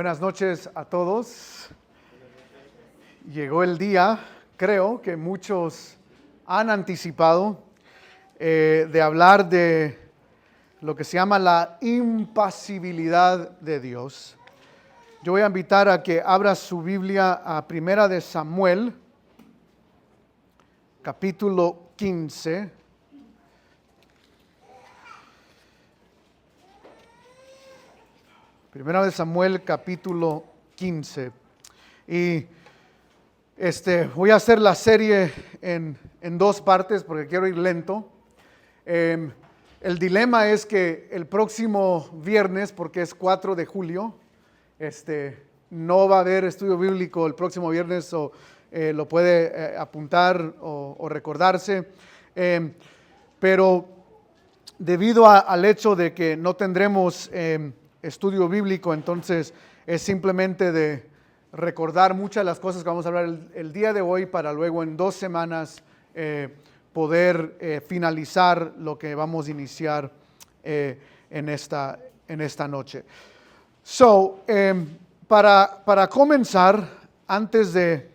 Buenas noches a todos. Llegó el día, creo que muchos han anticipado, de hablar de lo que se llama la impasibilidad de Dios. Yo voy a invitar a que abra su Biblia a Primera de Samuel, capítulo 15. Primera de Samuel, capítulo 15. Y voy a hacer la serie en dos partes porque quiero ir lento. El dilema es que el próximo viernes, porque es 4 de julio, no va a haber estudio bíblico el próximo viernes, o lo puede apuntar o recordarse. Pero debido al hecho de que no tendremos estudio bíblico, entonces es simplemente de recordar muchas de las cosas que vamos a hablar el día de hoy para luego en 2 semanas poder finalizar lo que vamos a iniciar en esta noche. Para comenzar, antes de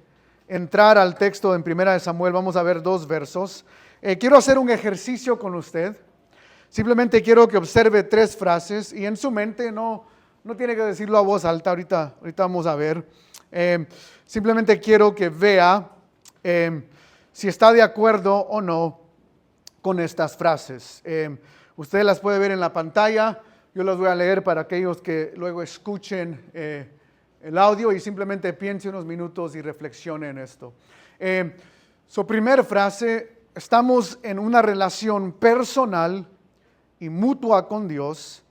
entrar al texto en Primera de Samuel, vamos a ver 2 versos. Quiero hacer un ejercicio con usted. Simplemente quiero que observe 3 frases y en su mente no tiene que decirlo a voz alta, ahorita vamos a ver. Simplemente quiero que vea si está de acuerdo o no con estas frases. Usted las puede ver en la pantalla, yo las voy a leer para aquellos que luego escuchen el audio y simplemente piense unos minutos y reflexione en esto. Primera frase: estamos en una relación personal y mutua con Dios,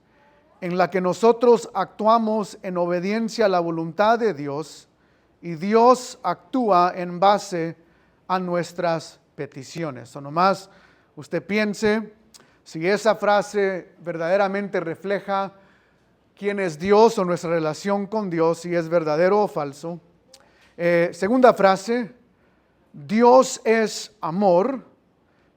en la que nosotros actuamos en obediencia a la voluntad de Dios y Dios actúa en base a nuestras peticiones. O nomás usted piense si esa frase verdaderamente refleja quién es Dios o nuestra relación con Dios, si es verdadero o falso. Segunda frase: Dios es amor,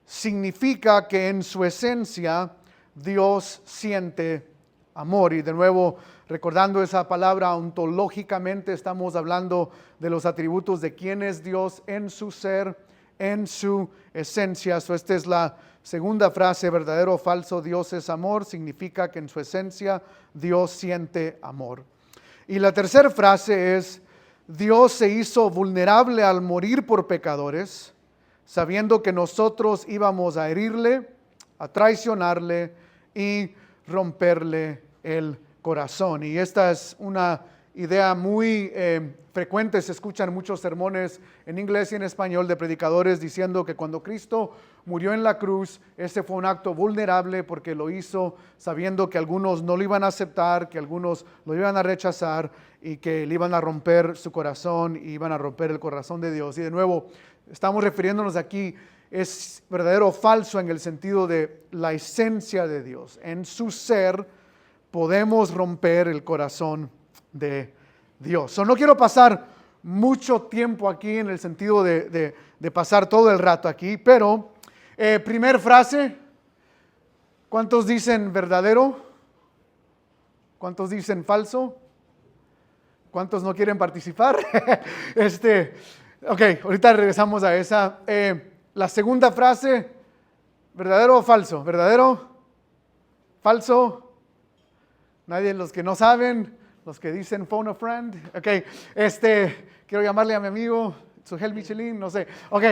significa que en su esencia Dios siente amor. Y de nuevo, recordando esa palabra, ontológicamente estamos hablando de los atributos de quién es Dios en su ser, en su esencia. Esta es la segunda frase: verdadero o falso, Dios es amor, significa que en su esencia Dios siente amor. Y la tercera frase es: Dios se hizo vulnerable al morir por pecadores, sabiendo que nosotros íbamos a herirle, a traicionarle y romperle el corazón. Y esta es una idea muy frecuente. Se escuchan muchos sermones en inglés y en español de predicadores diciendo que cuando Cristo murió en la cruz, ese fue un acto vulnerable porque lo hizo sabiendo que algunos no lo iban a aceptar, que algunos lo iban a rechazar y que le iban a romper su corazón y iban a romper el corazón de Dios. Y de nuevo, estamos refiriéndonos aquí: es verdadero o falso en el sentido de la esencia de Dios. En su ser podemos romper el corazón de Dios. No quiero pasar mucho tiempo aquí en el sentido de pasar todo el rato aquí, pero primer frase: ¿cuántos dicen verdadero? ¿Cuántos dicen falso? ¿Cuántos no quieren participar? Ok, ahorita regresamos a esa. La segunda frase: ¿verdadero o falso? ¿Verdadero? ¿Falso? Nadie, los que no saben, los que dicen phone a friend. Ok, quiero llamarle a mi amigo Sujel Michelin, no sé. Ok,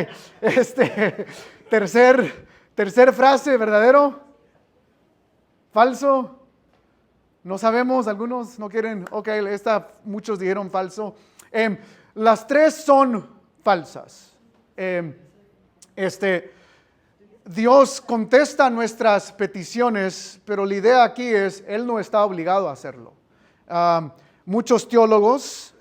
tercer frase: ¿verdadero? ¿Falso? No sabemos, algunos no quieren. Ok, muchos dijeron falso. Las 3 son falsas. Dios contesta nuestras peticiones, pero la idea aquí es: Él no está obligado a hacerlo. Muchos teólogos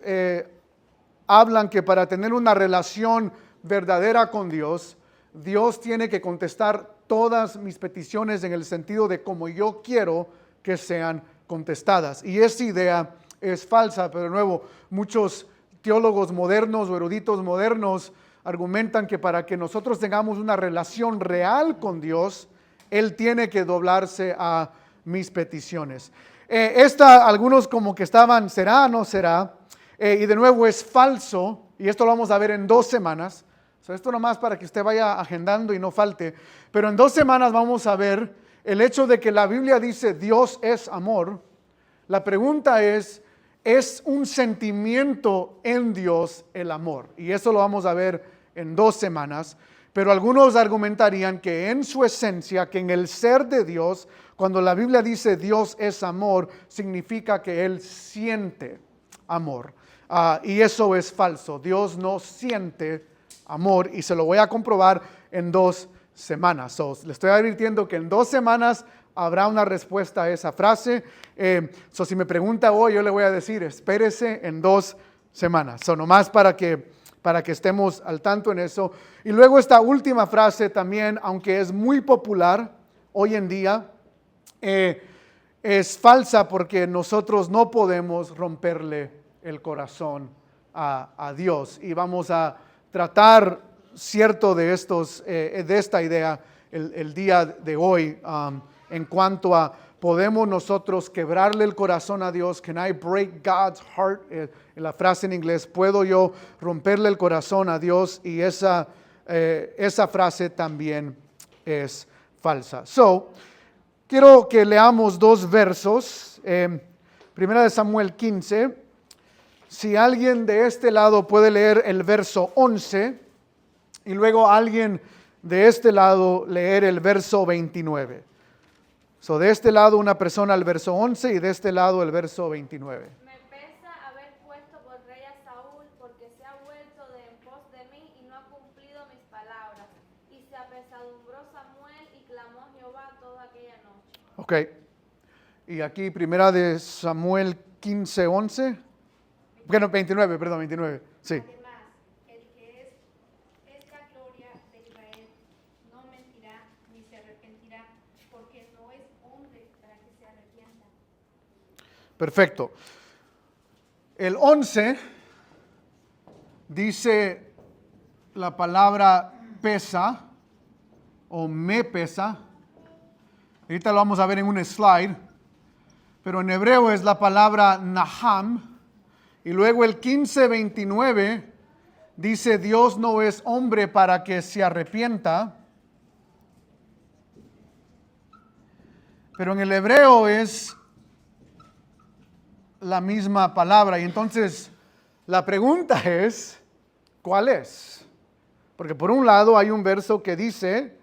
hablan que para tener una relación verdadera con Dios, Dios tiene que contestar todas mis peticiones en el sentido de como yo quiero que sean contestadas. Y esa idea es falsa, pero de nuevo, muchos teólogos modernos o eruditos modernos argumentan que para que nosotros tengamos una relación real con Dios, Él tiene que doblarse a mis peticiones. Algunos como que estaban, ¿será o no será? Y de nuevo es falso, y esto lo vamos a ver en 2 semanas. Esto nomás para que usted vaya agendando y no falte. Pero en 2 semanas vamos a ver el hecho de que la Biblia dice Dios es amor. La pregunta ¿es un sentimiento en Dios el amor? Y eso lo vamos a ver en 2 semanas. Pero algunos argumentarían que en su esencia, que en el ser de Dios, cuando la Biblia dice Dios es amor, significa que Él siente amor. Y eso es falso. Dios no siente amor, y se lo voy a comprobar en 2 semanas. Le estoy advirtiendo que en 2 semanas habrá una respuesta a esa frase. Si me pregunta hoy, yo le voy a decir, espérese en 2 semanas. Nomás para que estemos al tanto en eso. Y luego esta última frase también, aunque es muy popular hoy en día, es falsa porque nosotros no podemos romperle el corazón a Dios. Y vamos a tratar cierto de esta idea el día de hoy, en cuanto a podemos nosotros quebrarle el corazón a Dios. Can I break God's heart? La frase en inglés, puedo yo romperle el corazón a Dios, y esa frase también es falsa. Quiero que leamos 2 versos. Primera de Samuel 15. Si alguien de este lado puede leer el verso 11 y luego alguien de este lado leer el verso 29. De este lado una persona el verso 11 y de este lado el verso 29. Me pesa haber puesto por rey a Saúl, porque se ha vuelto de en pos de mí y no ha cumplido mis palabras. Y se apesadumbró Samuel y clamó a Jehová toda aquella noche. Ok. Y aquí primera de Samuel 15, 11. Bueno, 29, perdón, 29. Sí. Además, el que es la gloria de Israel no mentirá ni se arrepentirá, porque no es hombre para que se arrepienta. Perfecto. El 11 dice la palabra pesa o me pesa. Ahorita lo vamos a ver en un slide. Pero en hebreo es la palabra naham. Y luego el 15:29 dice Dios no es hombre para que se arrepienta. Pero en el hebreo es la misma palabra. Y entonces la pregunta es, ¿cuál es? Porque por un lado hay un verso que dice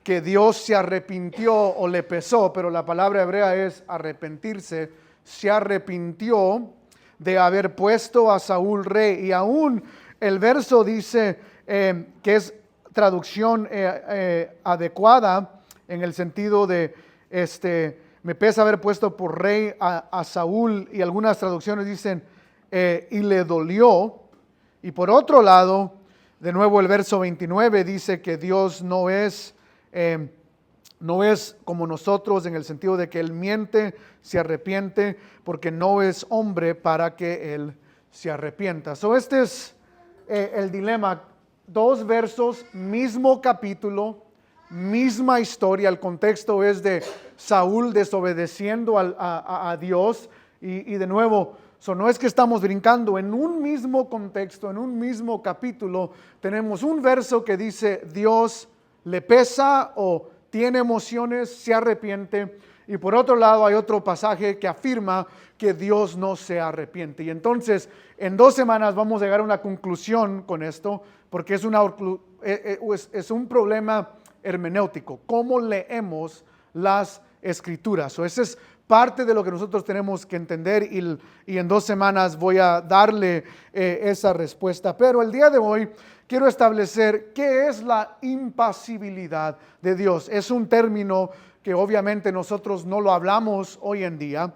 que Dios se arrepintió o le pesó, pero la palabra hebrea es arrepentirse. Se arrepintió de haber puesto a Saúl rey. Y aún el verso dice que es traducción adecuada en el sentido de me pesa haber puesto por rey a Saúl, y algunas traducciones dicen y le dolió. Y por otro lado, de nuevo el verso 29 dice que Dios no es como nosotros, en el sentido de que Él miente, se arrepiente, porque no es hombre para que Él se arrepienta. Este es el dilema. 2 versos, mismo capítulo, misma historia. El contexto es de Saúl desobedeciendo a Dios. Y de nuevo, no es que estamos brincando. En un mismo contexto, en un mismo capítulo, tenemos un verso que dice Dios le pesa o tiene emociones, se arrepiente. Y por otro lado hay otro pasaje que afirma que Dios no se arrepiente. Y entonces en 2 semanas vamos a llegar a una conclusión con esto, porque es un problema hermenéutico. ¿Cómo leemos las Escrituras? Ese es parte de lo que nosotros tenemos que entender, y en 2 semanas voy a darle esa respuesta. Pero el día de hoy quiero establecer qué es la impasibilidad de Dios. Es un término que obviamente nosotros no lo hablamos hoy en día.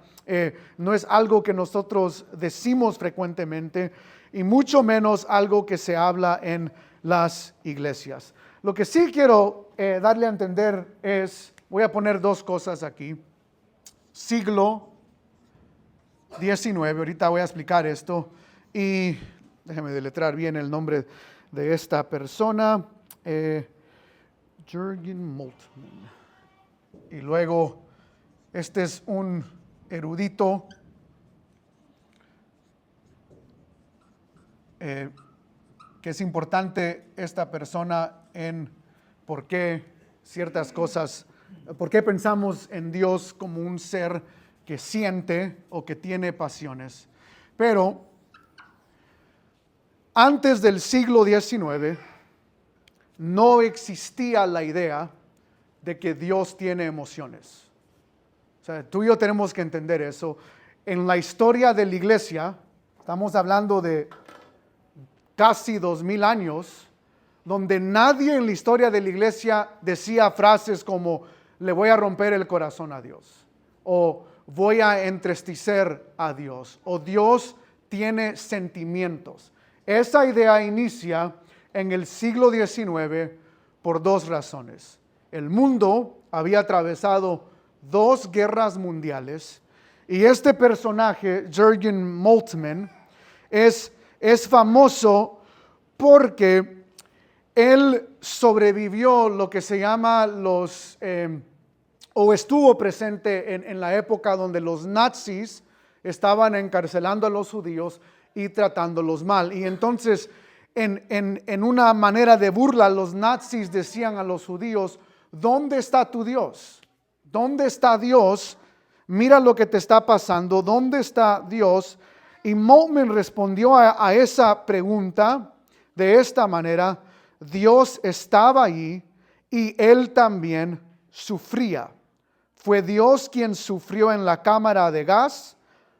No es algo que nosotros decimos frecuentemente, y mucho menos algo que se habla en las iglesias. Lo que sí quiero darle a entender es, voy a poner 2 cosas aquí. Siglo XIX, ahorita voy a explicar esto, y déjeme deletrear bien el nombre de esta persona, Jürgen Moltmann. Y luego, este es un erudito, que es importante esta persona en por qué ciertas cosas, por qué pensamos en Dios como un ser que siente o que tiene pasiones. Pero antes del siglo XIX no existía la idea de que Dios tiene emociones. O sea, tú y yo tenemos que entender eso. En la historia de la iglesia, estamos hablando de casi 2000 años, donde nadie en la historia de la iglesia decía frases como le voy a romper el corazón a Dios, o voy a entristecer a Dios, o Dios tiene sentimientos. Esa idea inicia en el siglo XIX por dos razones. El mundo había atravesado 2 guerras mundiales y este personaje, Jürgen Moltmann, es famoso porque él sobrevivió lo que se llama o estuvo presente en la época donde los nazis estaban encarcelando a los judíos y tratándolos mal. Y entonces, en una manera de burla, los nazis decían a los judíos, ¿dónde está tu Dios? ¿Dónde está Dios? Mira lo que te está pasando, ¿dónde está Dios? Y Moltmann respondió a esa pregunta de esta manera: Dios estaba ahí y él también sufría. Fue Dios quien sufrió en la cámara de gas,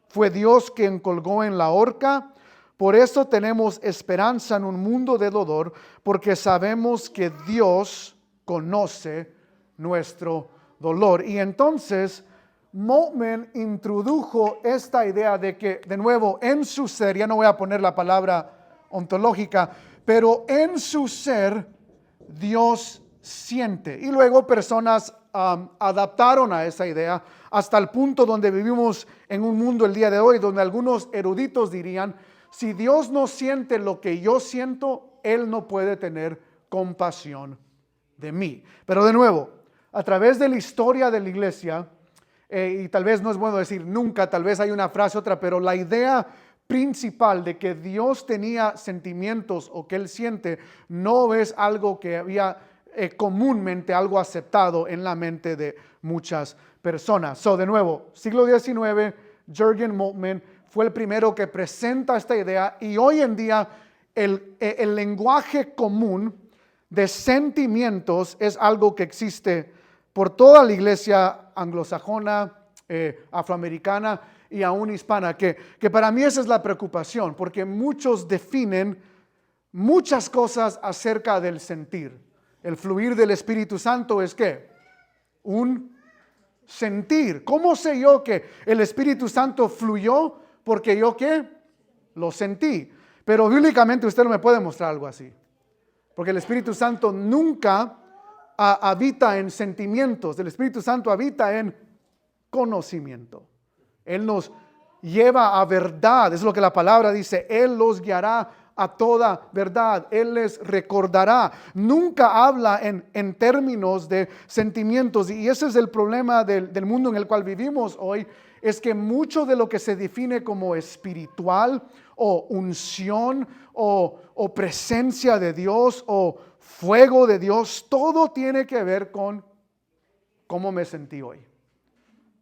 fue Dios quien colgó en la horca. Por eso tenemos esperanza en un mundo de dolor, porque sabemos que Dios conoce nuestro dolor. Y entonces Moltmann introdujo esta idea de que, de nuevo, en su ser, ya no voy a poner la palabra ontológica, pero en su ser Dios siente. Y luego personas adaptaron a esa idea hasta el punto donde vivimos en un mundo el día de hoy, donde algunos eruditos dirían, si Dios no siente lo que yo siento, Él no puede tener compasión de mí. Pero de nuevo, a través de la historia de la iglesia, y tal vez no es bueno decir nunca, tal vez hay una frase otra, pero la idea principal de que Dios tenía sentimientos o que Él siente no es algo que había comúnmente algo aceptado en la mente de muchas personas. De nuevo, siglo XIX, Jürgen Moltmann fue el primero que presenta esta idea, y hoy en día el lenguaje común de sentimientos es algo que existe por toda la iglesia anglosajona, afroamericana y aún hispana, que para mí esa es la preocupación, porque muchos definen muchas cosas acerca del sentir. El fluir del Espíritu Santo es ¿qué? Un sentir. ¿Cómo sé yo que el Espíritu Santo fluyó? Porque yo ¿qué? Lo sentí. Pero bíblicamente usted no me puede mostrar algo así. Porque el Espíritu Santo nunca habita en sentimientos. El Espíritu Santo habita en conocimiento. Él nos lleva a verdad. Es lo que la palabra dice. Él los guiará a toda verdad. Él les recordará. Nunca habla en términos de sentimientos. Y ese es el problema del mundo en el cual vivimos hoy. Es que mucho de lo que se define como espiritual o unción o presencia de Dios o fuego de Dios, todo tiene que ver con cómo me sentí hoy.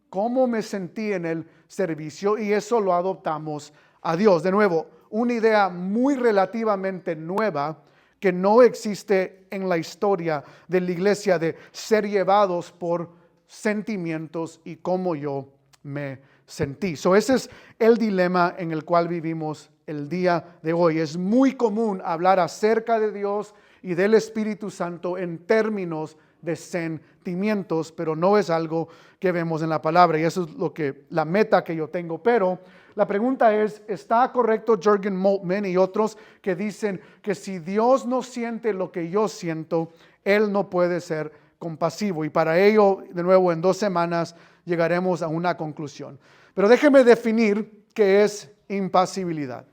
Cómo me sentí en el servicio, y eso lo adoptamos a Dios. De nuevo, una idea muy relativamente nueva que no existe en la historia de la iglesia, de ser llevados por sentimientos y cómo yo me sentí. Ese es el dilema en el cual vivimos el día de hoy. Es muy común hablar acerca de Dios y del Espíritu Santo en términos de sentimientos, pero no es algo que vemos en la palabra, y eso es la meta que yo tengo. Pero la pregunta es, ¿está correcto Jürgen Moltmann y otros que dicen que si Dios no siente lo que yo siento, Él no puede ser compasivo? Y para ello, de nuevo, en 2 semanas llegaremos a una conclusión. Pero déjeme definir qué es impasibilidad.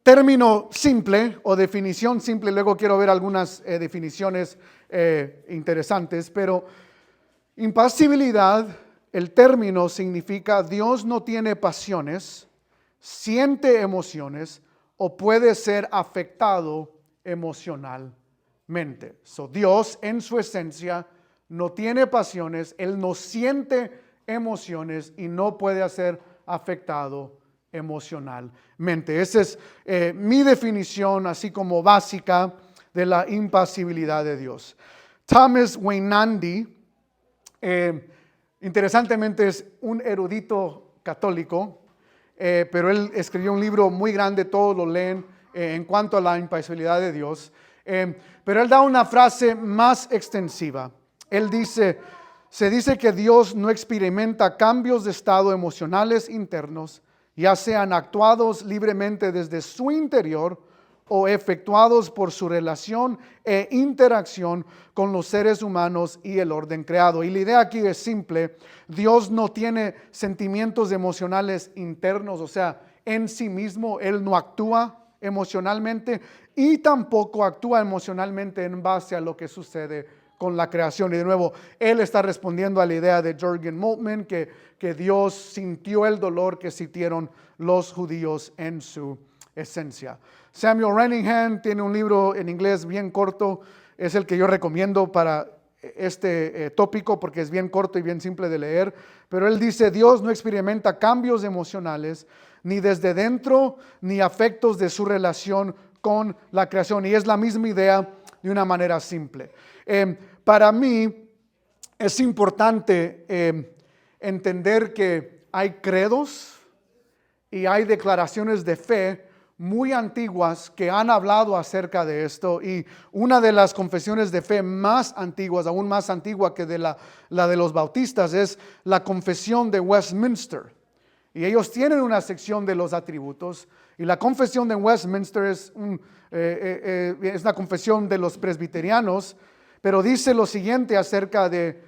Término simple o definición simple, luego quiero ver algunas definiciones interesantes, pero impasibilidad el término significa Dios no tiene pasiones, siente emociones o puede ser afectado emocionalmente. So, Dios en su esencia no tiene pasiones, Él no siente emociones y no puede ser afectado emocionalmente. Esa es mi definición, así como básica, de la impasibilidad de Dios. Thomas Weinandy, interesantemente es un erudito católico, pero él escribió un libro muy grande, todos lo leen, en cuanto a la impasibilidad de Dios. Pero él da una frase más extensiva. Él dice, se dice que Dios no experimenta cambios de estado emocionales internos, ya sean actuados libremente desde su interior o efectuados por su relación e interacción con los seres humanos y el orden creado. Y la idea aquí es simple: Dios no tiene sentimientos emocionales internos, o sea, en sí mismo Él no actúa emocionalmente y tampoco actúa emocionalmente en base a lo que sucede con la creación. Y de nuevo, Él está respondiendo a la idea de Jürgen Moltmann que Dios sintió el dolor que sintieron los judíos en su esencia. Samuel Renningham tiene un libro en inglés bien corto, es el que yo recomiendo para este tópico porque es bien corto y bien simple de leer, pero él dice: Dios no experimenta cambios emocionales ni desde dentro ni afectos de su relación con la creación, y es la misma idea de una manera simple. Para mí es importante entender que hay credos y hay declaraciones de fe muy antiguas que han hablado acerca de esto, y una de las confesiones de fe más antiguas, aún más antigua que la de los bautistas, es la confesión de Westminster. Y ellos tienen una sección de los atributos, y la confesión de Westminster es una confesión de los presbiterianos, pero dice lo siguiente acerca de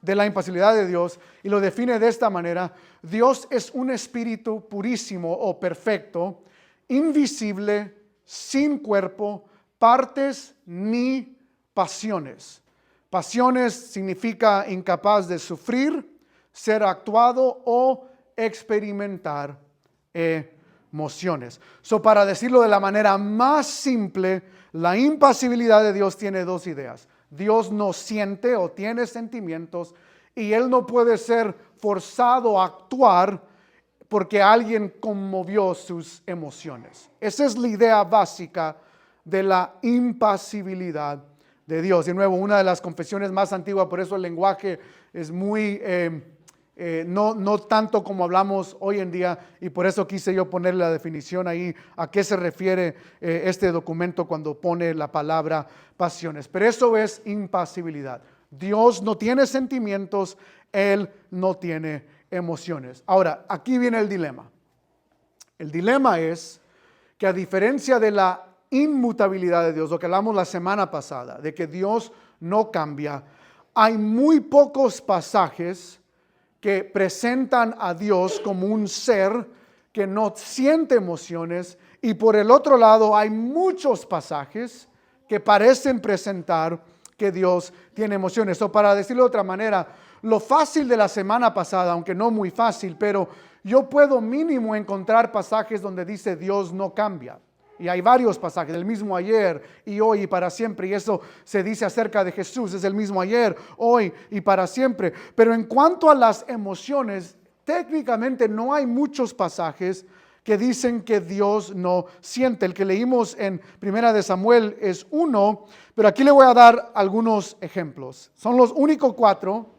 la impasibilidad de Dios, y lo define de esta manera: Dios es un espíritu purísimo o perfecto, invisible, sin cuerpo, partes ni pasiones. Pasiones significa incapaz de sufrir, ser actuado o experimentar emociones. Para decirlo de la manera más simple, la impasibilidad de Dios tiene dos ideas. Dios no siente o tiene sentimientos, y Él no puede ser forzado a actuar porque alguien conmovió sus emociones. Esa es la idea básica de la impasibilidad de Dios. De nuevo, una de las confesiones más antiguas, por eso el lenguaje es muy, no tanto como hablamos hoy en día, y por eso quise yo poner la definición ahí, a qué se refiere este documento cuando pone la palabra pasiones. Pero eso es impasibilidad. Dios no tiene sentimientos, Él no tiene emociones. Ahora, aquí viene el dilema. El dilema es que, a diferencia de la inmutabilidad de Dios, lo que hablamos la semana pasada, de que Dios no cambia, hay muy pocos pasajes que presentan a Dios como un ser que no siente emociones, y por el otro lado hay muchos pasajes que parecen presentar que Dios tiene emociones. Para decirlo de otra manera, lo fácil de la semana pasada, aunque no muy fácil, pero yo puedo mínimo encontrar pasajes donde dice Dios no cambia. Y hay varios pasajes, el mismo ayer y hoy y para siempre. Y eso se dice acerca de Jesús, es el mismo ayer, hoy y para siempre. Pero en cuanto a las emociones, técnicamente no hay muchos pasajes que dicen que Dios no siente. El que leímos en Primera de Samuel es uno, pero aquí le voy a dar algunos ejemplos. Son los únicos 4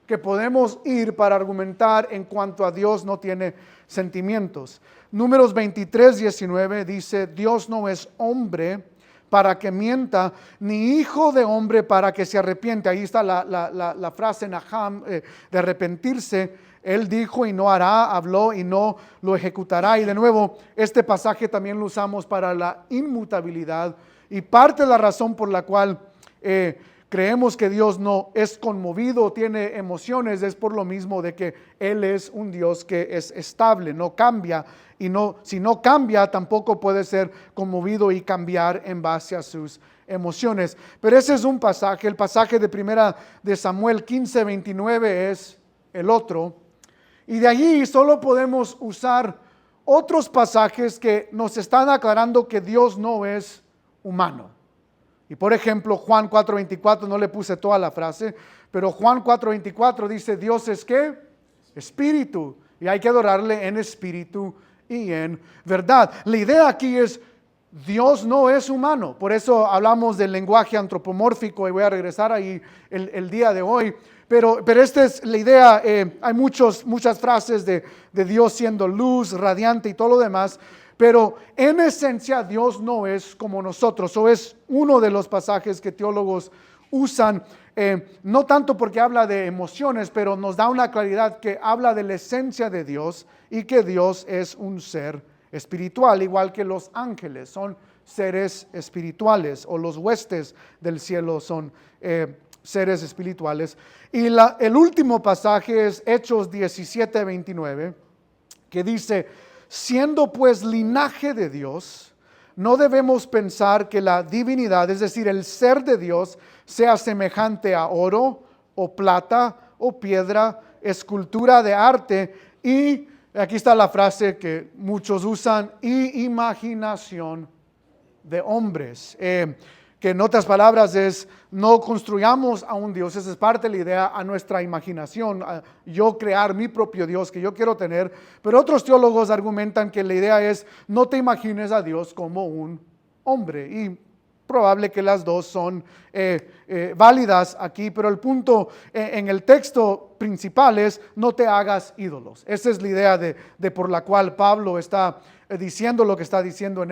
que podemos ir para argumentar en cuanto a Dios no tiene sentimientos. Números 23:19 dice: Dios no es hombre para que mienta, ni hijo de hombre para que se arrepiente. Ahí está la frase Naham, de arrepentirse. Él dijo y no hará, habló y no lo ejecutará. Y de nuevo, este pasaje también lo usamos para la inmutabilidad, y parte de la razón por la cual creemos que Dios no es conmovido o tiene emociones es por lo mismo de que Él es un Dios que es estable, no cambia, y si no cambia tampoco puede ser conmovido y cambiar en base a sus emociones. Pero ese es un pasaje. El pasaje de primera de Samuel 15:29 es el otro. Y de allí solo podemos usar otros pasajes que nos están aclarando que Dios no es humano. Y por ejemplo, Juan 4:24, no le puse toda la frase, pero Juan 4:24 dice, Dios es ¿qué? Espíritu. Y hay que adorarle en espíritu y en verdad. La idea aquí es, Dios no es humano. Por eso hablamos del lenguaje antropomórfico y voy a regresar ahí el día de hoy. Pero esta es la idea. Hay muchas frases de Dios siendo luz, radiante y todo lo demás. Pero en esencia Dios no es como nosotros. O es uno de los pasajes que teólogos usan. No tanto porque habla de emociones, pero nos da una claridad que habla de la esencia de Dios y que Dios es un ser espiritual, igual que los ángeles son seres espirituales o los huestes del cielo son seres espirituales. Y el último pasaje es Hechos 17:29, que dice, siendo pues linaje de Dios, no debemos pensar que la divinidad, es decir, el ser de Dios, sea semejante a oro o plata o piedra, escultura de arte y, aquí está la frase que muchos usan, y imaginación de hombres. Que en otras palabras es, no construyamos a un Dios, esa es parte de la idea, a nuestra imaginación, a yo crear mi propio Dios que yo quiero tener. Pero otros teólogos argumentan que la idea es, no te imagines a Dios como un hombre. Y probable que las dos son válidas aquí, pero el punto en el texto principal es, no te hagas ídolos. Esa es la idea de por la cual Pablo está diciendo lo que está diciendo en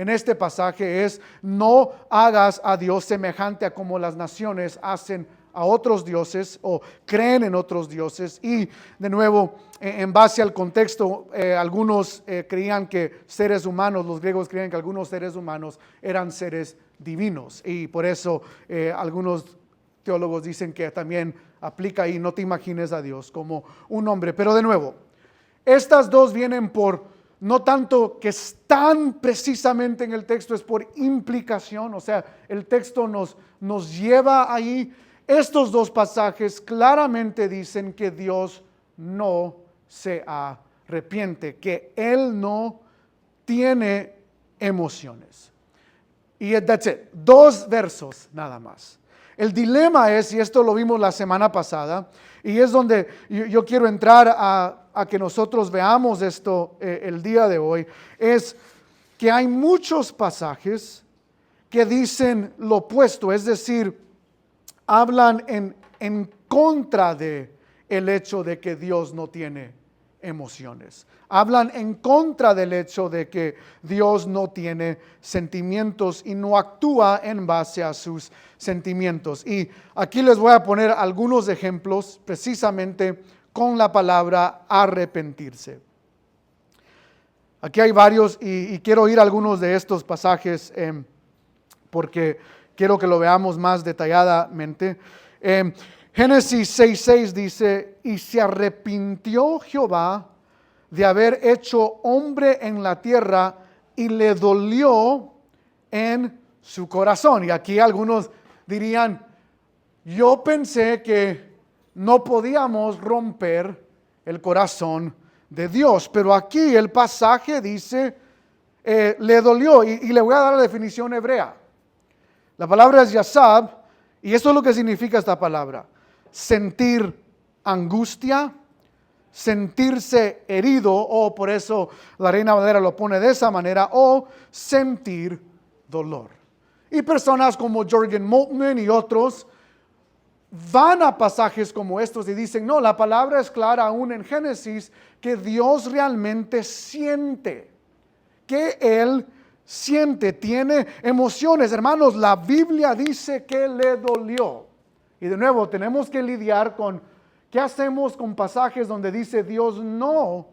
este pasaje, es no hagas a Dios semejante a como las naciones hacen a otros dioses o creen en otros dioses. Y de nuevo, en base al contexto, algunos creían que seres humanos, los griegos creían que algunos seres humanos eran seres divinos, y por eso algunos teólogos dicen que también aplica ahí, no te imagines a Dios como un hombre. Pero de nuevo, estas dos vienen por, no tanto que están precisamente en el texto, es por implicación, o sea, el texto nos lleva ahí. Estos dos pasajes claramente dicen que Dios no se arrepiente, que Él no tiene emociones. Y that's it. 2 versos nada más. El dilema es, y esto lo vimos la semana pasada, y es donde yo quiero entrar a que nosotros veamos esto el día de hoy, es que hay muchos pasajes que dicen lo opuesto, es decir, hablan en contra de el hecho de que Dios no tiene emociones. Hablan en contra del hecho de que Dios no tiene sentimientos y no actúa en base a sus sentimientos. Y aquí les voy a poner algunos ejemplos precisamente con la palabra arrepentirse. Aquí hay varios y quiero ir a algunos de estos pasajes porque quiero que lo veamos más detalladamente. Génesis 6:6 dice, y se arrepintió Jehová de haber hecho hombre en la tierra y le dolió en su corazón. Y aquí algunos dirían, yo pensé que no podíamos romper el corazón de Dios, pero aquí el pasaje dice, le dolió, y le voy a dar la definición hebrea. La palabra es yasab, y eso es lo que significa esta palabra: sentir angustia, sentirse herido, o por eso la Reina Valera lo pone de esa manera, o sentir dolor. Y personas como Jürgen Moltmann y otros van a pasajes como estos y dicen, no, la palabra es clara aún en Génesis, que Dios realmente siente, que Él siente, tiene emociones. Hermanos, la Biblia dice que le dolió. Y de nuevo, tenemos que lidiar con qué hacemos con pasajes donde dice Dios no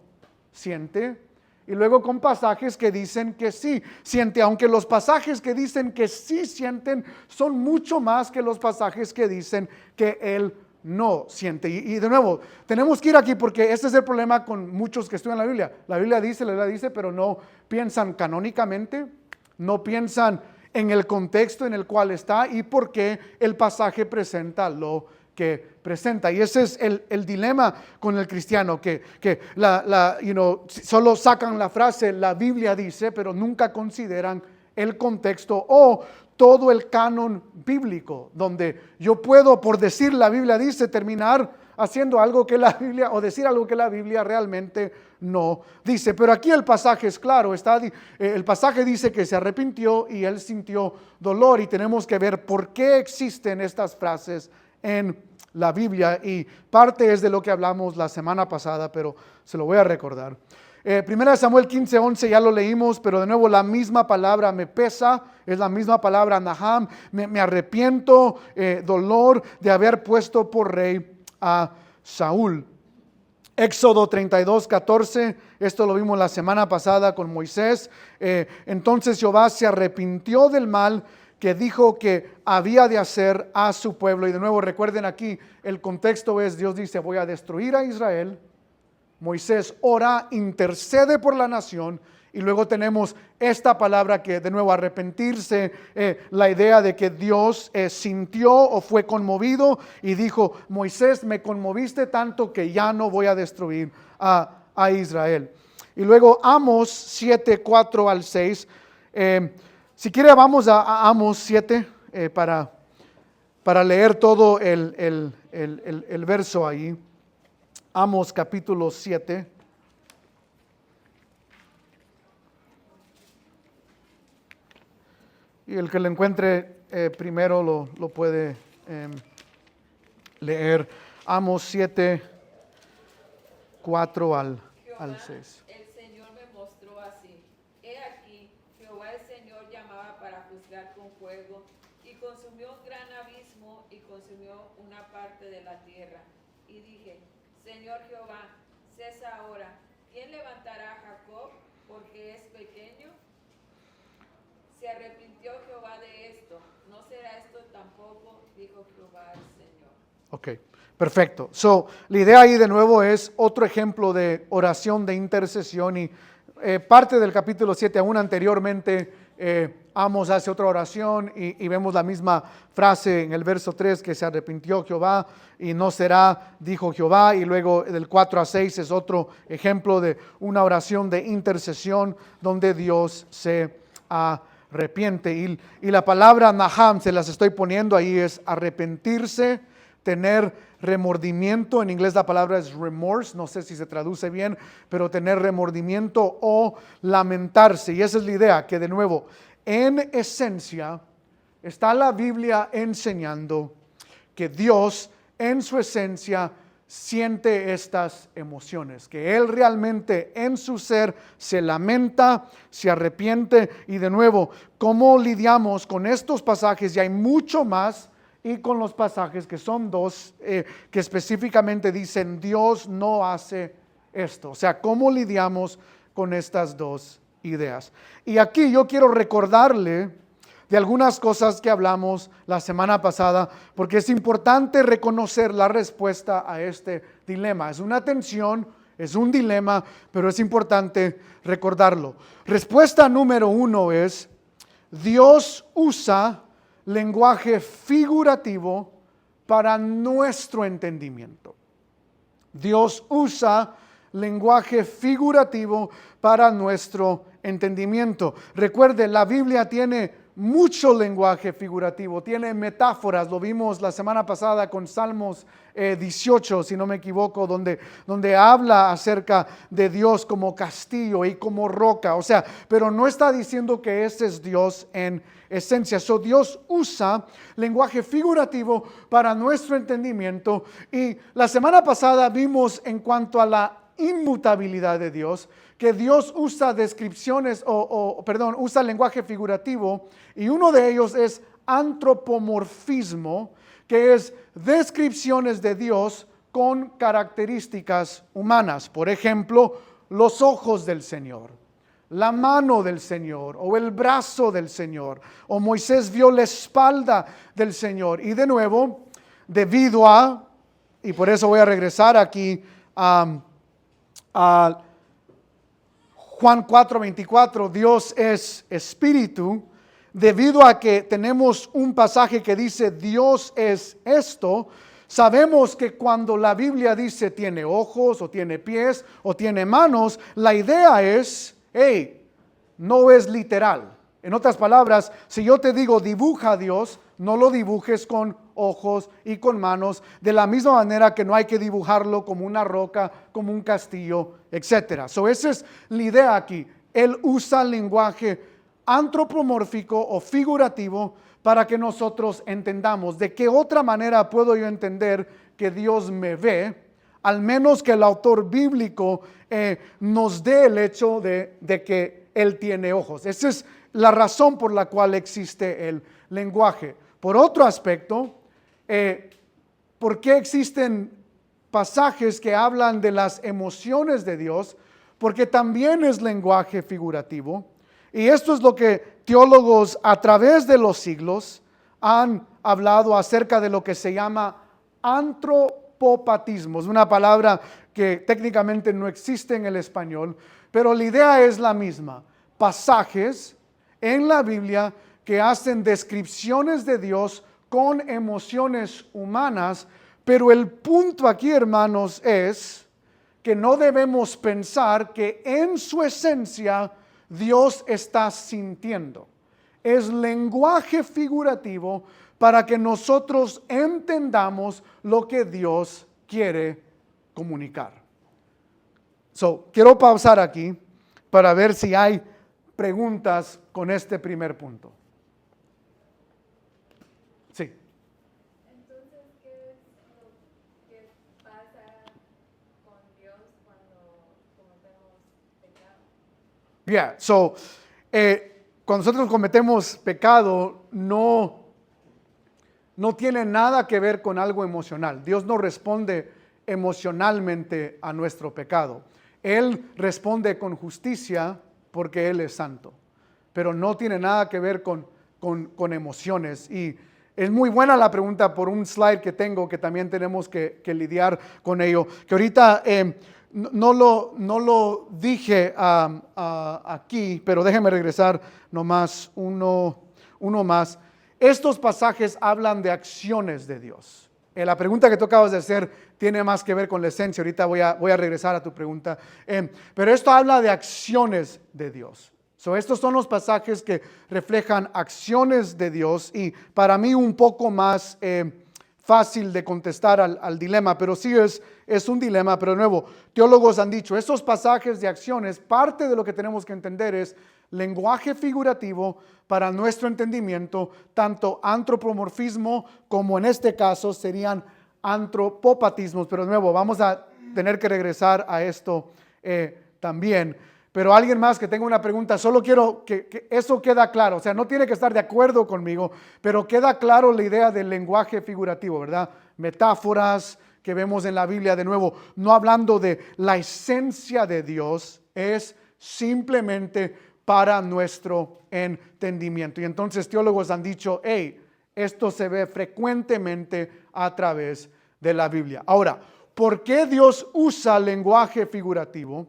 siente, y luego con pasajes que dicen que sí siente, aunque los pasajes que dicen que sí sienten son mucho más que los pasajes que dicen que Él no siente. Y de nuevo, tenemos que ir aquí porque este es el problema con muchos que estudian la Biblia. La Biblia dice, pero no piensan canónicamente, no piensan en el contexto en el cual está y por qué el pasaje presenta lo que presenta. Y ese es el dilema con el cristiano, que solo sacan la frase, la Biblia dice, pero nunca consideran el contexto o todo el canon bíblico, donde yo puedo, por decir la Biblia dice, terminar haciendo algo que la Biblia, o decir algo que la Biblia realmente no dice. Pero aquí el pasaje es claro, el pasaje dice que se arrepintió y él sintió dolor, y tenemos que ver por qué existen estas frases en la Biblia, y parte es de lo que hablamos la semana pasada, pero se lo voy a recordar. Primera de Samuel 15:11 ya lo leímos, pero de nuevo la misma palabra me pesa, es la misma palabra naham, me arrepiento, dolor de haber puesto por rey a Saúl. Éxodo 32:14, esto lo vimos la semana pasada con Moisés. Entonces Jehová se arrepintió del mal que dijo que había de hacer a su pueblo. Y de nuevo recuerden aquí, el contexto es, Dios dice, voy a destruir a Israel. Moisés ora, intercede por la nación, y luego tenemos esta palabra que de nuevo arrepentirse, la idea de que Dios sintió o fue conmovido y dijo, Moisés, me conmoviste tanto que ya no voy a destruir a Israel. Y luego Amos 7:4-6, si quiere vamos a Amos 7 para leer todo el verso ahí. Amos capítulo 7. Y el que lo encuentre primero lo puede leer. Amos 7, 4-6. El Señor me mostró así. He aquí, Jehová el Señor llamaba para juzgar con fuego, y consumió un gran abismo, y consumió una parte de la tierra. Y dije, Señor Jehová, cesa ahora. ¿Quién levantará a Jacob, porque es pequeño? Se arrepintió Jehová de esto. No será esto tampoco, dijo Jehová el Señor. Ok, perfecto. La idea ahí de nuevo es otro ejemplo de oración de intercesión, y parte del capítulo 7, aún anteriormente, Amos hace otra oración y vemos la misma frase en el verso 3, que se arrepintió Jehová y no será, dijo Jehová, y luego del 4-6 es otro ejemplo de una oración de intercesión donde Dios se arrepiente. Y la palabra naham, se las estoy poniendo ahí, es arrepentirse, tener remordimiento. En inglés la palabra es remorse, no sé si se traduce bien, pero tener remordimiento o lamentarse. Y esa es la idea, que de nuevo, en esencia, está la Biblia enseñando que Dios en su esencia siente estas emociones, que Él realmente en su ser se lamenta, se arrepiente. Y de nuevo, ¿cómo lidiamos con estos pasajes? Y hay mucho más, y con los pasajes que son dos, que específicamente dicen Dios no hace esto. O sea, ¿cómo lidiamos con estas dos ideas? Y aquí yo quiero recordarle de algunas cosas que hablamos la semana pasada, porque es importante reconocer la respuesta a este dilema. Es una tensión, es un dilema, pero es importante recordarlo. Respuesta número 1 es: Dios usa lenguaje figurativo para nuestro entendimiento. Dios usa lenguaje figurativo para nuestro entendimiento. Recuerde, la Biblia tiene mucho lenguaje figurativo, tiene metáforas. Lo vimos la semana pasada con Salmos 18, si no me equivoco, donde habla acerca de Dios como castillo y como roca. O sea, pero no está diciendo que ese es Dios en esencia. Dios usa lenguaje figurativo para nuestro entendimiento. Y la semana pasada vimos, en cuanto a la inmutabilidad de Dios, que Dios usa descripciones usa lenguaje figurativo, y uno de ellos es antropomorfismo, que es descripciones de Dios con características humanas. Por ejemplo, los ojos del Señor, la mano del Señor, o el brazo del Señor, o Moisés vio la espalda del Señor. Y de nuevo, debido a, y por eso voy a regresar aquí a Juan 4:24, Dios es espíritu. debido a que tenemos un pasaje que dice Dios es esto, sabemos que cuando la Biblia dice tiene ojos o tiene pies o tiene manos, la idea es, hey, no es literal. En otras palabras, si yo te digo dibuja a Dios, no lo dibujes con ojos y con manos, de la misma manera que no hay que dibujarlo como una roca, como un castillo, etc. So, esa es la idea aquí. Él usa lenguaje antropomórfico o figurativo para que nosotros entendamos. ¿De qué otra manera puedo yo entender que Dios me ve? Al menos que el autor bíblico nos dé el hecho de que Él tiene ojos. Esa es la razón por la cual existe el lenguaje. Por otro aspecto, ¿por qué existen pasajes que hablan de las emociones de Dios? Porque también es lenguaje figurativo. Y esto es lo que teólogos a través de los siglos han hablado acerca de lo que se llama antropopatismo. Es una palabra que técnicamente no existe en el español, pero la idea es la misma. Pasajes en la Biblia que hacen descripciones de Dios con emociones humanas, pero el punto aquí, hermanos, es que no debemos pensar que en su esencia Dios está sintiendo. Es lenguaje figurativo para que nosotros entendamos lo que Dios quiere comunicar. Quiero pausar aquí para ver si hay preguntas con este primer punto. Sí. Entonces, ¿qué es lo que pasa con Dios cuando cometemos pecado? Cuando nosotros cometemos pecado, no tiene nada que ver con algo emocional. Dios no responde emocionalmente a nuestro pecado. Él responde con justicia porque Él es santo, pero no tiene nada que ver con emociones. Y es muy buena la pregunta por un slide que tengo que también tenemos que lidiar con ello, que ahorita no lo dije aquí, pero déjenme regresar nomás uno más. Estos pasajes hablan de acciones de Dios. La pregunta que tú acabas de hacer tiene más que ver con la esencia. Ahorita voy a regresar a tu pregunta. Pero esto habla de acciones de Dios. Estos son los pasajes que reflejan acciones de Dios y para mí un poco más fácil de contestar al dilema, pero sí es un dilema. Pero de nuevo, teólogos han dicho, estos pasajes de acciones, parte de lo que tenemos que entender es lenguaje figurativo para nuestro entendimiento, tanto antropomorfismo como en este caso serían antropopatismos. Pero de nuevo, vamos a tener que regresar a esto también. Pero alguien más que tenga una pregunta, solo quiero que eso queda claro. O sea, no tiene que estar de acuerdo conmigo, pero queda claro la idea del lenguaje figurativo, ¿verdad? Metáforas que vemos en la Biblia, de nuevo, no hablando de la esencia de Dios, es simplemente para nuestro entendimiento. Y entonces teólogos han dicho, hey, esto se ve frecuentemente a través de la Biblia. Ahora, ¿por qué Dios usa lenguaje figurativo?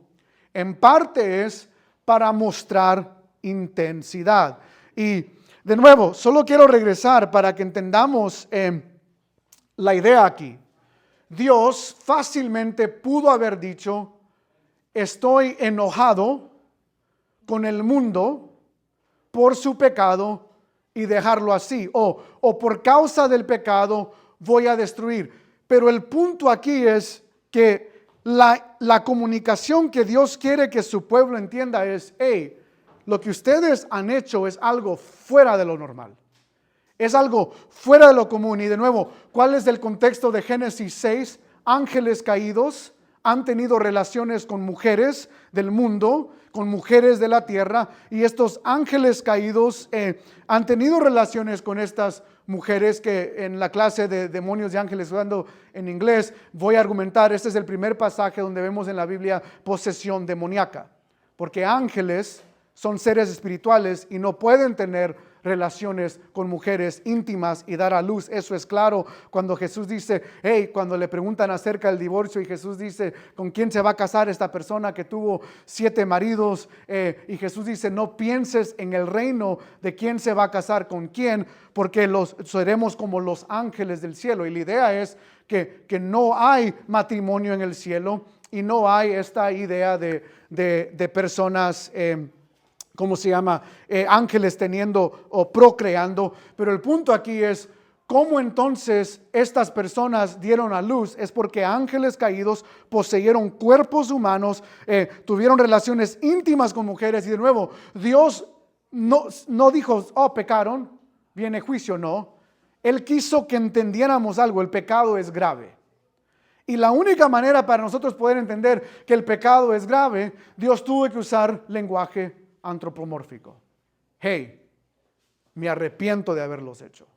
En parte es para mostrar intensidad. Y de nuevo, solo quiero regresar para que entendamos la idea aquí. Dios fácilmente pudo haber dicho, estoy enojado con el mundo por su pecado y dejarlo así. O por causa del pecado voy a destruir. Pero el punto aquí es que la comunicación que Dios quiere que su pueblo entienda es, hey, lo que ustedes han hecho es algo fuera de lo normal. Es algo fuera de lo común. Y de nuevo, ¿cuál es el contexto de Génesis 6? Ángeles caídos han tenido relaciones con mujeres del mundo, con mujeres de la tierra, y estos ángeles caídos han tenido relaciones con estas mujeres que en la clase de demonios y ángeles, hablando en inglés, voy a argumentar, este es el primer pasaje donde vemos en la Biblia posesión demoníaca, porque ángeles son seres espirituales y no pueden tener relaciones con mujeres íntimas y dar a luz. Eso es claro cuando Jesús dice, hey, cuando le preguntan acerca del divorcio y Jesús dice, ¿con quién se va a casar esta persona que tuvo 7 maridos? Y Jesús dice, no pienses en el reino de quién se va a casar con quién, porque seremos como los ángeles del cielo. Y la idea es que no hay matrimonio en el cielo y no hay esta idea de personas, ¿cómo se llama? Ángeles teniendo o procreando. Pero el punto aquí es, ¿cómo entonces estas personas dieron a luz? Es porque ángeles caídos poseyeron cuerpos humanos, tuvieron relaciones íntimas con mujeres. Y de nuevo, Dios no dijo, oh, pecaron, viene juicio, no. Él quiso que entendiéramos algo, el pecado es grave. Y la única manera para nosotros poder entender que el pecado es grave, Dios tuvo que usar lenguaje antropomórfico. Hey, me arrepiento de haberlos hecho.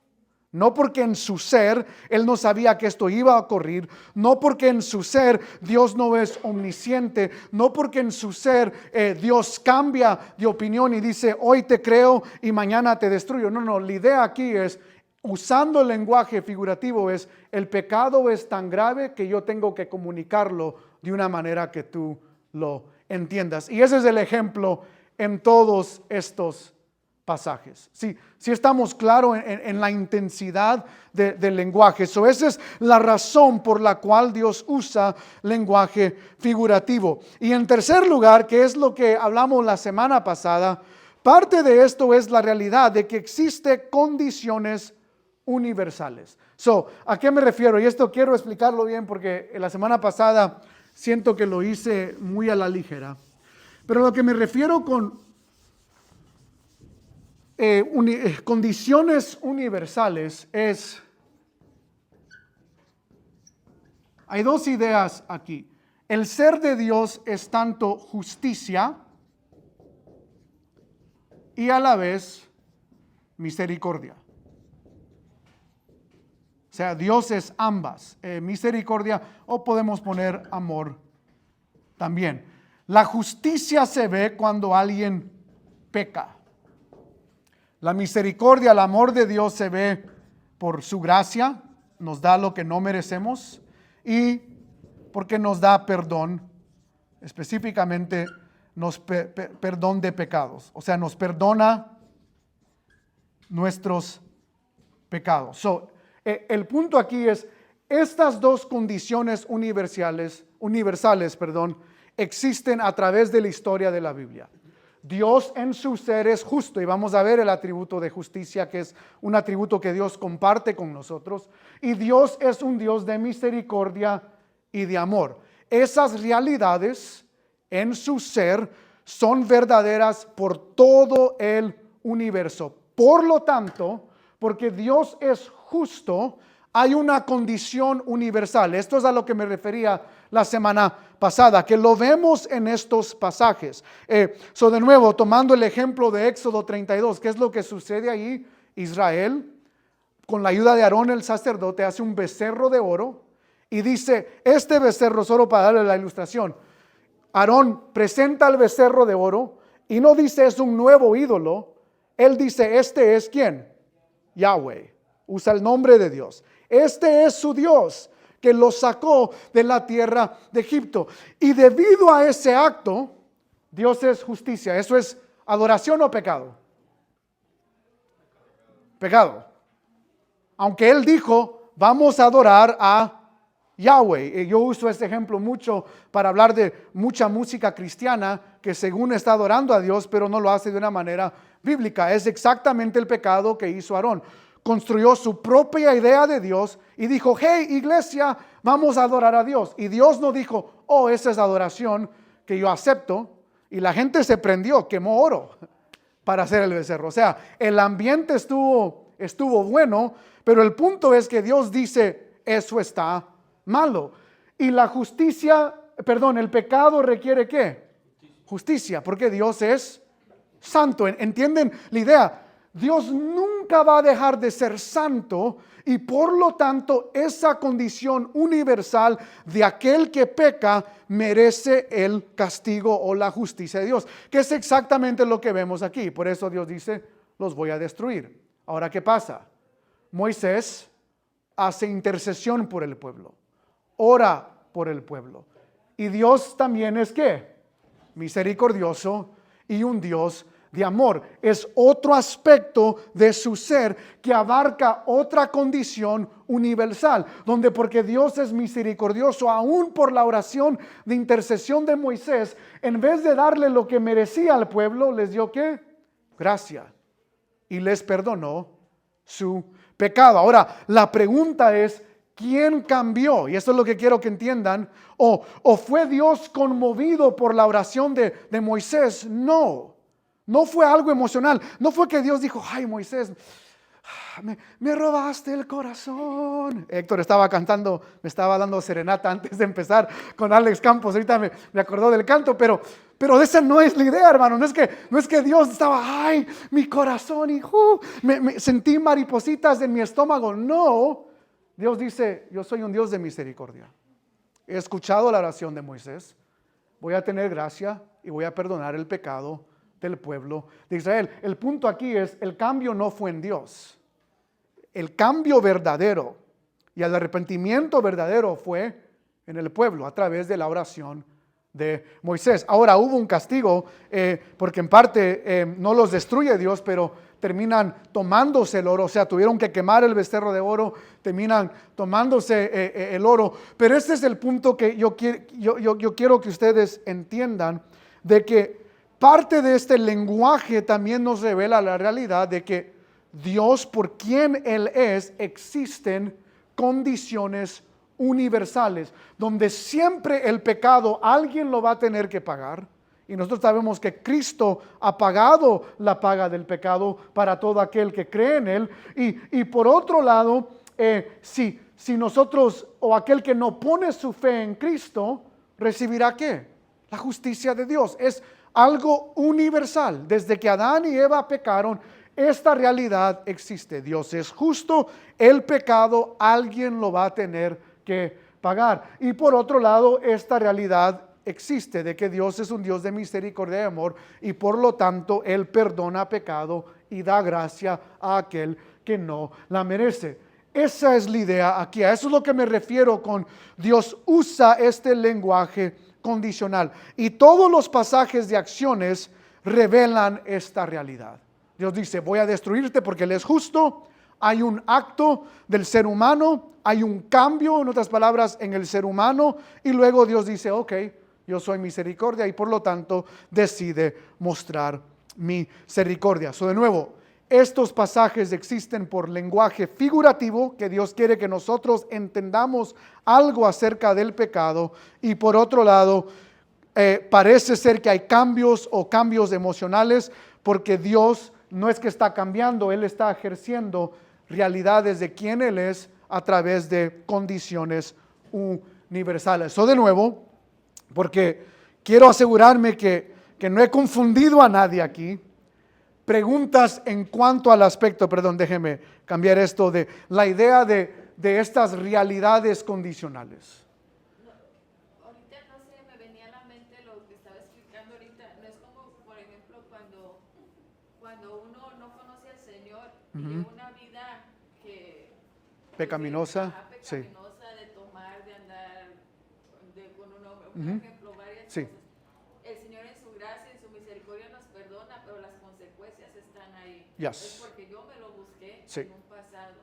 No porque en su ser Él no sabía que esto iba a ocurrir, no porque en su ser Dios no es omnisciente, no porque en su ser Dios cambia de opinión y dice hoy te creo y mañana te destruyo. No, la idea aquí es, usando el lenguaje figurativo, es el pecado es tan grave que yo tengo que comunicarlo de una manera que tú lo entiendas. Y ese es el ejemplo en todos estos pasajes. Si estamos claros en la intensidad del lenguaje. Esa es la razón por la cual Dios usa lenguaje figurativo. Y en tercer lugar, que es lo que hablamos la semana pasada, parte de esto es la realidad de que existen condiciones universales. ¿A qué me refiero? Y esto quiero explicarlo bien porque la semana pasada siento que lo hice muy a la ligera. Pero lo que me refiero con condiciones universales es, hay 2 ideas aquí. El ser de Dios es tanto justicia y a la vez misericordia. O sea, Dios es ambas, misericordia, o podemos poner amor también. La justicia se ve cuando alguien peca. La misericordia, el amor de Dios se ve por su gracia, nos da lo que no merecemos y porque nos da perdón, específicamente perdón de pecados. O sea, nos perdona nuestros pecados. El punto aquí es, estas 2 condiciones universales, existen a través de la historia de la Biblia. Dios en su ser es justo y vamos a ver el atributo de justicia, que es un atributo que Dios comparte con nosotros, y Dios es un Dios de misericordia y de amor. Esas realidades en su ser son verdaderas por todo el universo. Por lo tanto, porque Dios es justo, hay una condición universal. Esto es a lo que me refería la semana pasada, que lo vemos en estos pasajes. De nuevo, tomando el ejemplo de Éxodo 32, ¿qué es lo que sucede ahí? Israel, con la ayuda de Aarón el sacerdote, hace un becerro de oro y dice, este becerro, solo para darle la ilustración, Aarón presenta el becerro de oro y no dice es un nuevo ídolo, él dice este es ¿quién? Yahweh, usa el nombre de Dios. Este es su Dios que lo sacó de la tierra de Egipto. Y debido a ese acto, Dios es justicia. ¿Eso es adoración o pecado? Pecado. Aunque Él dijo, vamos a adorar a Yahweh. Yo uso este ejemplo mucho para hablar de mucha música cristiana que según está adorando a Dios, pero no lo hace de una manera bíblica. Es exactamente el pecado que hizo Aarón. Construyó su propia idea de Dios y dijo, hey iglesia, vamos a adorar a Dios. Y Dios no dijo, oh, esa es adoración que yo acepto. Y la gente se prendió, quemó oro para hacer el becerro. O sea, el ambiente estuvo bueno, pero el punto es que Dios dice, eso está malo. Y la el pecado requiere ¿qué? Justicia, porque Dios es santo. ¿Entienden la idea? Dios nunca va a dejar de ser santo y por lo tanto esa condición universal de aquel que peca merece el castigo o la justicia de Dios, que es exactamente lo que vemos aquí. Por eso Dios dice, los voy a destruir. Ahora, ¿qué pasa? Moisés hace intercesión por el pueblo, ora por el pueblo. Y Dios también es ¿qué? Misericordioso y un Dios de amor. Es otro aspecto de su ser que abarca otra condición universal, donde porque Dios es misericordioso, aún por la oración de intercesión de Moisés, en vez de darle lo que merecía al pueblo, les dio ¿qué? Gracia. Y les perdonó su pecado. Ahora, la pregunta es, ¿quién cambió? Y esto es lo que quiero que entiendan. ¿O fue Dios conmovido por la oración de Moisés? No fue algo emocional. No fue que Dios dijo, ay Moisés, me robaste el corazón. Héctor estaba cantando, me estaba dando serenata antes de empezar con Alex Campos. Ahorita me acordó del canto, pero esa no es la idea, hermano. No es que Dios estaba, ay, mi corazón, y me sentí maripositas en mi estómago. No, Dios dice, yo soy un Dios de misericordia. He escuchado la oración de Moisés. Voy a tener gracia y voy a perdonar el pecado del pueblo de Israel. El punto aquí es, el cambio no fue en Dios. El cambio verdadero y el arrepentimiento verdadero fue en el pueblo a través de la oración de Moisés. Ahora hubo un castigo porque en parte no los destruye Dios, pero terminan tomándose el oro, o sea, tuvieron que quemar el becerro de oro, terminan tomándose el oro. Pero este es el punto que yo quiero que ustedes entiendan, de que parte de este lenguaje también nos revela la realidad de que Dios, por quien Él es, existen condiciones universales, donde siempre el pecado alguien lo va a tener que pagar. Y nosotros sabemos que Cristo ha pagado la paga del pecado para todo aquel que cree en Él. Y por otro lado, si nosotros o aquel que no pone su fe en Cristo, recibirá ¿qué? La justicia de Dios. Es algo universal. Desde que Adán y Eva pecaron, esta realidad existe. Dios es justo, el pecado alguien lo va a tener que pagar. Y por otro lado, esta realidad existe de que Dios es un Dios de misericordia y amor, y por lo tanto Él perdona pecado y da gracia a aquel que no la merece. Esa es la idea aquí. A eso es lo que me refiero con Dios usa este lenguaje condicional. Y todos los pasajes de acciones revelan esta realidad. Dios dice, voy a destruirte porque Él es justo. Hay un acto del ser humano, hay un cambio, en otras palabras, en el ser humano. Y luego Dios dice, ok, yo soy misericordia y por lo tanto decide mostrar misericordia. De nuevo, estos pasajes existen por lenguaje figurativo, que Dios quiere que nosotros entendamos algo acerca del pecado. Y por otro lado, parece ser que hay cambios o cambios emocionales, porque Dios no es que está cambiando, Él está ejerciendo realidades de quién Él es a través de condiciones universales. De nuevo, porque quiero asegurarme que no he confundido a nadie aquí. Preguntas en cuanto al aspecto, déjeme cambiar esto, de la idea de estas realidades condicionales. Ahorita no sé, me venía a la mente lo que estaba explicando ahorita. No es como, por ejemplo, cuando uno no conoce al Señor y lleva una vida que Pecaminosa, sí. De tomar, de andar con un hombre, por ejemplo, varias Sí. cosas. El Señor en su gracia, en su misericordia nos perdona, pero las consecuencias están ahí. Yes. Es porque yo me lo busqué Sí. en un pasado.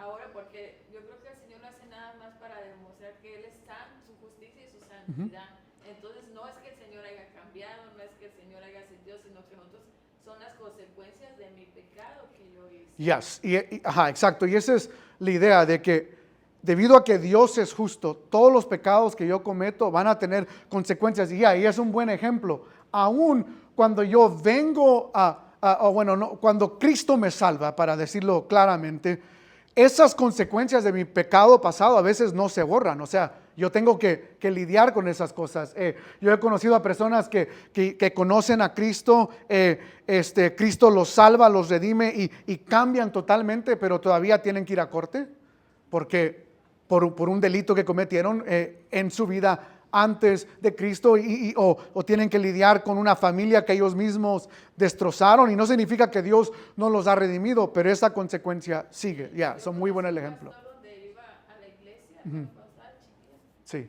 Ahora, porque yo creo que el Señor no hace nada más para demostrar que Él es santo, su justicia y su santidad. Entonces, no es que el Señor haya cambiado, no es que el Señor haya sentido, sino que nosotros son las consecuencias de mi pecado que yo hice. Yes. Exacto. Y esa es la idea de que debido a que Dios es justo, todos los pecados que yo cometo van a tener consecuencias. Y es un buen ejemplo. Aún cuando yo vengo cuando Cristo me salva, para decirlo claramente, esas consecuencias de mi pecado pasado a veces no se borran. O sea, yo tengo que lidiar con esas cosas. Yo he conocido a personas que conocen a Cristo, Cristo los salva, los redime y cambian totalmente, pero todavía tienen que ir a corte porque por un delito que cometieron en su vida antes de Cristo o tienen que lidiar con una familia que ellos mismos destrozaron, y no significa que Dios no los ha redimido, pero esa consecuencia sigue. Son muy buen el ejemplo. Donde iba a la iglesia, cuando estaba chiquilla, Sí.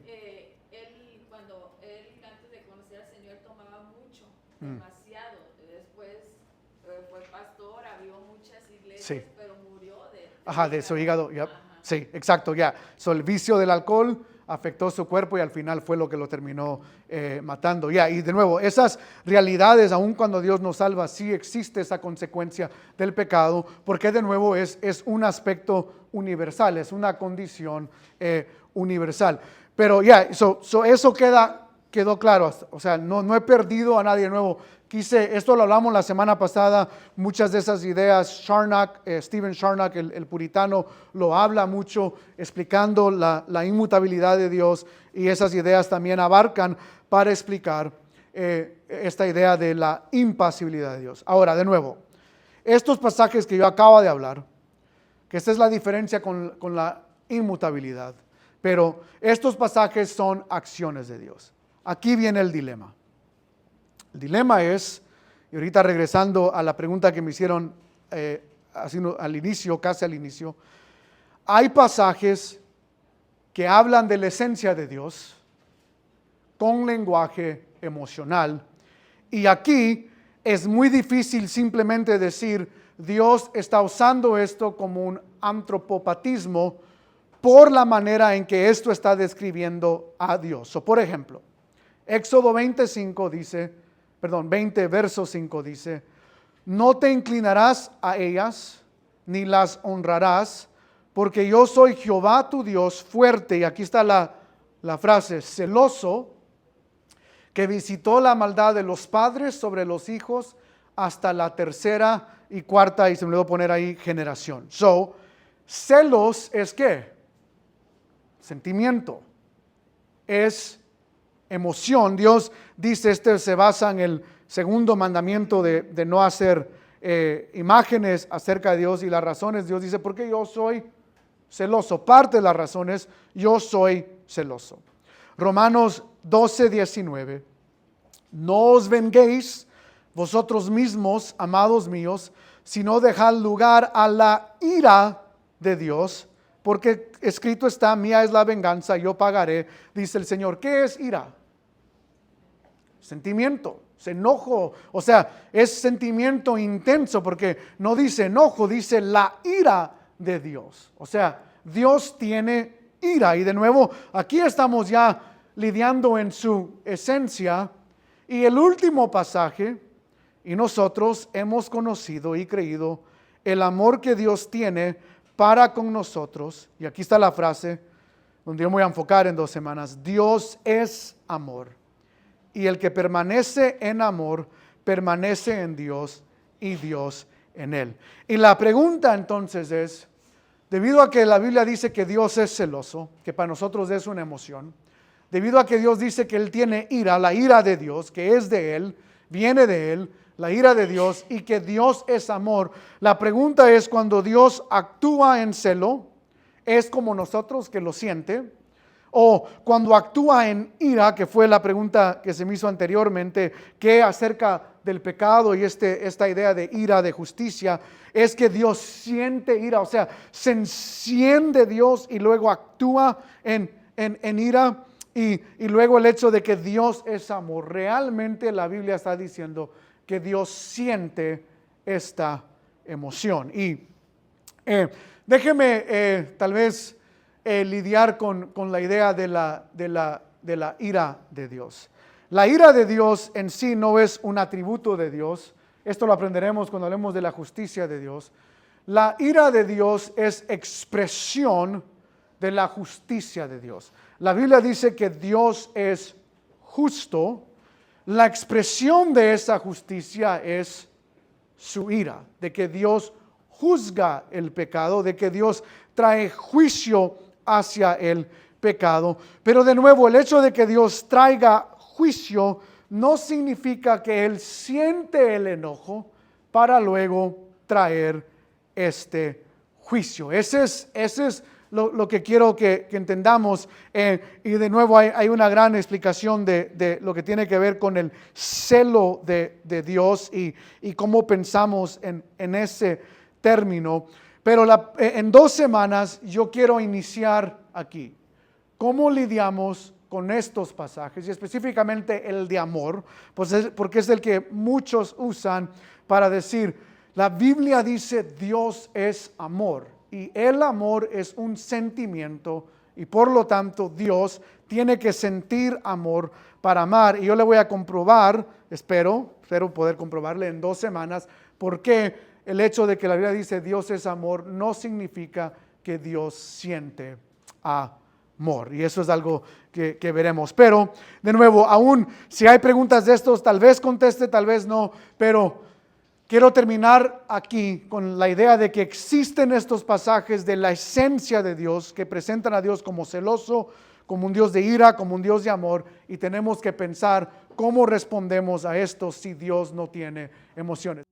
cuando él antes de conocer al Señor tomaba mucho, demasiado. Después fue pastor, abrió muchas iglesias, Sí. pero murió De su hígado. Sí, exacto, So, el vicio del alcohol afectó su cuerpo y al final fue lo que lo terminó matando. Y de nuevo, esas realidades, aun cuando Dios nos salva, sí existe esa consecuencia del pecado, porque de nuevo es un aspecto universal, es una condición universal. Pero eso quedó claro. O sea, no he perdido a nadie de nuevo. Esto lo hablamos la semana pasada, muchas de esas ideas, Stephen Charnock, el puritano, lo habla mucho, explicando la inmutabilidad de Dios, y esas ideas también abarcan para explicar esta idea de la impasibilidad de Dios. Ahora, de nuevo, estos pasajes que yo acabo de hablar, que esta es la diferencia con la inmutabilidad, pero estos pasajes son acciones de Dios. Aquí viene el dilema. El dilema es, y ahorita regresando a la pregunta que me hicieron casi al inicio, hay pasajes que hablan de la esencia de Dios con lenguaje emocional, y aquí es muy difícil simplemente decir Dios está usando esto como un antropopatismo por la manera en que esto está describiendo a Dios. Por ejemplo, Éxodo 20 verso 5 dice: no te inclinarás a ellas, ni las honrarás, porque yo soy Jehová tu Dios fuerte, y aquí está la frase, celoso, que visitó la maldad de los padres sobre los hijos hasta la tercera y cuarta, y se me lo voy a poner ahí, generación. Celos es ¿qué? Sentimiento, es emoción. Dios dice, se basa en el segundo mandamiento de no hacer imágenes acerca de Dios, y las razones, Dios dice, porque yo soy celoso. Parte de las razones, yo soy celoso. Romanos 12:19, no os venguéis vosotros mismos, amados míos, sino dejad lugar a la ira de Dios, porque escrito está, mía es la venganza, yo pagaré, dice el Señor. ¿Qué es ira? Sentimiento, es enojo, o sea, es sentimiento intenso, porque no dice enojo, dice la ira de Dios. O sea, Dios tiene ira, y de nuevo, aquí estamos ya lidiando en su esencia. Y el último pasaje, y nosotros hemos conocido y creído el amor que Dios tiene para con nosotros, y aquí está la frase donde yo me voy a enfocar en 2 semanas: Dios es amor, y el que permanece en amor, permanece en Dios y Dios en él. Y la pregunta entonces es, debido a que la Biblia dice que Dios es celoso, que para nosotros es una emoción, debido a que Dios dice que Él tiene ira, la ira de Dios, que es de Él, viene de Él, la ira de Dios, y que Dios es amor, la pregunta es, cuando Dios actúa en celo, ¿es como nosotros que lo siente? O cuando actúa en ira, que fue la pregunta que se me hizo anteriormente, que acerca del pecado y esta idea de ira, de justicia, es que Dios siente ira, o sea, se enciende Dios y luego actúa en ira, y luego el hecho de que Dios es amor. Realmente la Biblia está diciendo que Dios siente esta emoción. Y déjeme tal vez lidiar con la idea de la ira de Dios. La ira de Dios en sí no es un atributo de Dios. Esto lo aprenderemos cuando hablemos de la justicia de Dios. La ira de Dios es expresión de la justicia de Dios. La Biblia dice que Dios es justo. La expresión de esa justicia es su ira, de que Dios juzga el pecado, de que Dios trae juicio hacia el pecado. Pero de nuevo, el hecho de que Dios traiga juicio no significa que Él siente el enojo para luego traer este juicio. Ese es lo que quiero que entendamos. Y de nuevo hay una gran explicación de lo que tiene que ver con el celo de Dios y cómo pensamos en ese término. Pero en 2 semanas yo quiero iniciar aquí. ¿Cómo lidiamos con estos pasajes? Y específicamente el de amor, pues porque es el que muchos usan para decir, la Biblia dice Dios es amor. Y el amor es un sentimiento y por lo tanto Dios tiene que sentir amor para amar. Y yo le voy a comprobar, espero poder comprobarle en 2 semanas, por qué el hecho de que la Biblia dice Dios es amor no significa que Dios siente amor. Y eso es algo que veremos. Pero, de nuevo, aún si hay preguntas de estos, tal vez conteste, tal vez no, pero quiero terminar aquí con la idea de que existen estos pasajes de la esencia de Dios que presentan a Dios como celoso, como un Dios de ira, como un Dios de amor, y tenemos que pensar cómo respondemos a esto si Dios no tiene emociones.